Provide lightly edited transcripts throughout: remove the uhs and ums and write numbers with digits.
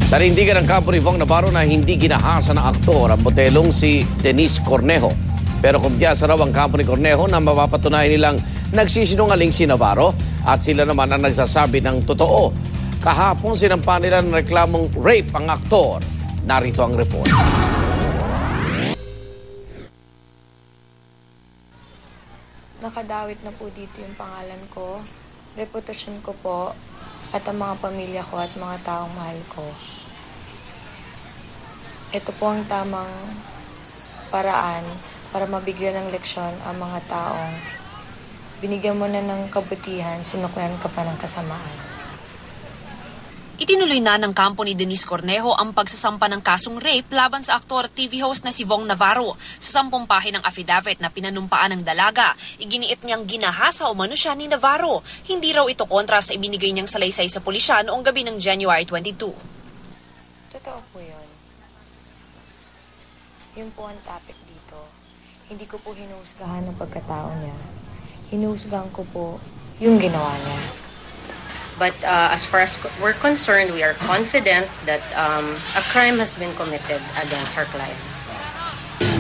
Nanindigan ng kampo ni Vong Navarro na hindi ginahasa ng aktor ang modelong si Denise Cornejo. Pero kumpiyansa raw ang kampo ni Cornejo na mapapatunayan nilang nagsisinungaling si Navarro at sila naman ang nagsasabi ng totoo. Kahapon sinampa nila ng reklamong rape ang aktor. Narito ang report. Nakadawit na po dito yung pangalan ko, reputasyon ko po, at ang mga pamilya ko at mga taong mahal ko. Ito po ang tamang paraan para mabigyan ng leksyon ang mga taong binigyan mo na ng kabutihan, sinuklan ka pa ng kasamaan. Itinuloy na ng kampo ni Denise Cornejo ang pagsasampa ng kasong rape laban sa aktor at TV host na si Vong Navarro. Sa 10 pahinang affidavit na pinanumpaan ng dalaga, iginiit niyang ginahasa umano siya ni Navarro. Hindi raw ito kontra sa ibinigay niyang salaysay sa pulisya noong gabi ng January 22. Totoo po yun. Yun po ang topic dito. Hindi ko po hinuhusgahan ng pagkatao niya. Hinuhusgahan ko po yung ginawa niya. But as far as we're concerned, we are confident that a crime has been committed against our client.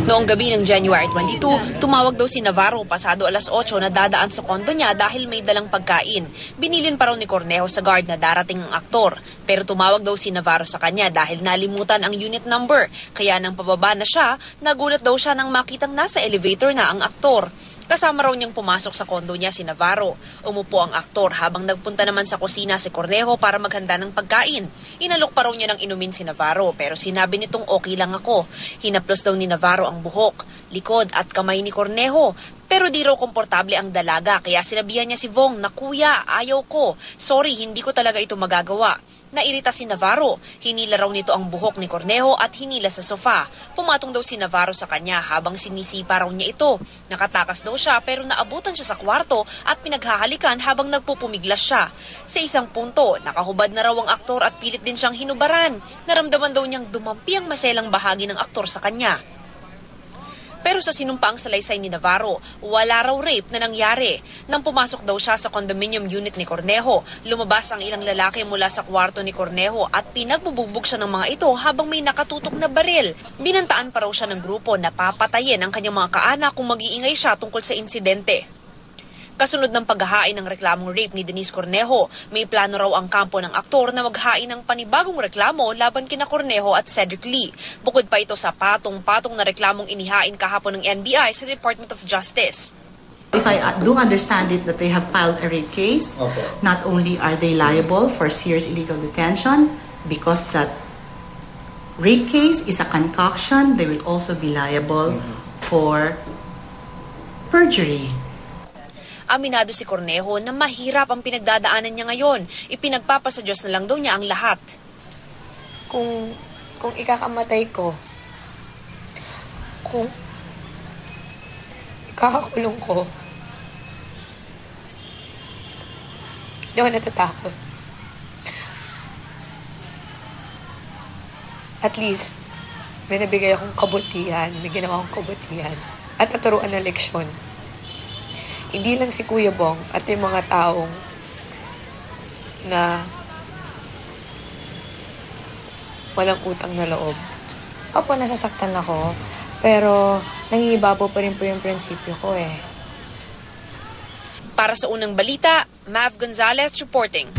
Noong gabi ng January 22, tumawag daw si Navarro pasado alas 8 na dadaan sa kondo niya dahil may dalang pagkain. Binilin pa raw ni Cornejo sa guard na darating ang aktor. Pero tumawag daw si Navarro sa kanya dahil nalimutan ang unit number. Kaya nang pababa na siya, nagulat daw siya nang makitang nasa elevator na ang aktor. Kasama raw niyang pumasok sa kondo niya si Navarro. Umupo ang aktor habang nagpunta naman sa kusina si Cornejo para maghanda ng pagkain. Inalok pa raw niya ng inumin si Navarro pero sinabi nitong okay lang ako. Hinaplos daw ni Navarro ang buhok, likod at kamay ni Cornejo. Pero di raw komportable ang dalaga kaya sinabihan niya si Vong na kuya, ayaw ko. Sorry, hindi ko talaga ito magagawa. Nairita si Navarro. Hinila raw nito ang buhok ni Cornejo at hinila sa sofa. Pumatong daw si Navarro sa kanya habang sinisipa raw niya ito. Nakatakas daw siya pero naabutan siya sa kwarto at pinaghahalikan habang nagpupumiglas siya. Sa isang punto, nakahubad na raw ang aktor at pilit din siyang hinubaran. Naramdaman daw niyang dumampi ang maselang bahagi ng aktor sa kanya. Pero sa sinumpaang salaysay ni Navarro, wala raw rape na nangyari. Nang pumasok daw siya sa condominium unit ni Cornejo, lumabas ang ilang lalaki mula sa kwarto ni Cornejo at pinagbubugbog siya ng mga ito habang may nakatutok na baril. Binantaan pa raw siya ng grupo na papatayin ang kanyang mga kaanak kung mag-iingay siya tungkol sa insidente. Kasunod ng paghahain ng reklamong rape ni Denise Cornejo, may plano raw ang kampo ng aktor na maghain ng panibagong reklamo laban kina Cornejo at Cedric Lee. Bukod pa ito sa patong-patong na reklamong inihain kahapon ng NBI sa Department of Justice. If I do understand it that they have filed a rape case, not only are they liable for serious illegal detention, because that rape case is a concoction, they will also be liable for perjury. Aminado si Cornejo na mahirap ang pinagdadaanan niya ngayon. Ipinagpapasa Diyos na lang daw niya ang lahat. Kung ikakamatay ko, kung ikakakulong ko, hindi ako natatakot. At least, may nabigay akong kabutihan, may ginawa akong kabutihan, at naturuan na leksyon. Hindi lang si Kuya Bong at yung mga taong na walang utang na loob. Opo, nasasaktan ako, pero nangibabaw pa rin po yung prinsipyo ko eh. Para sa unang balita, Mav Gonzalez reporting.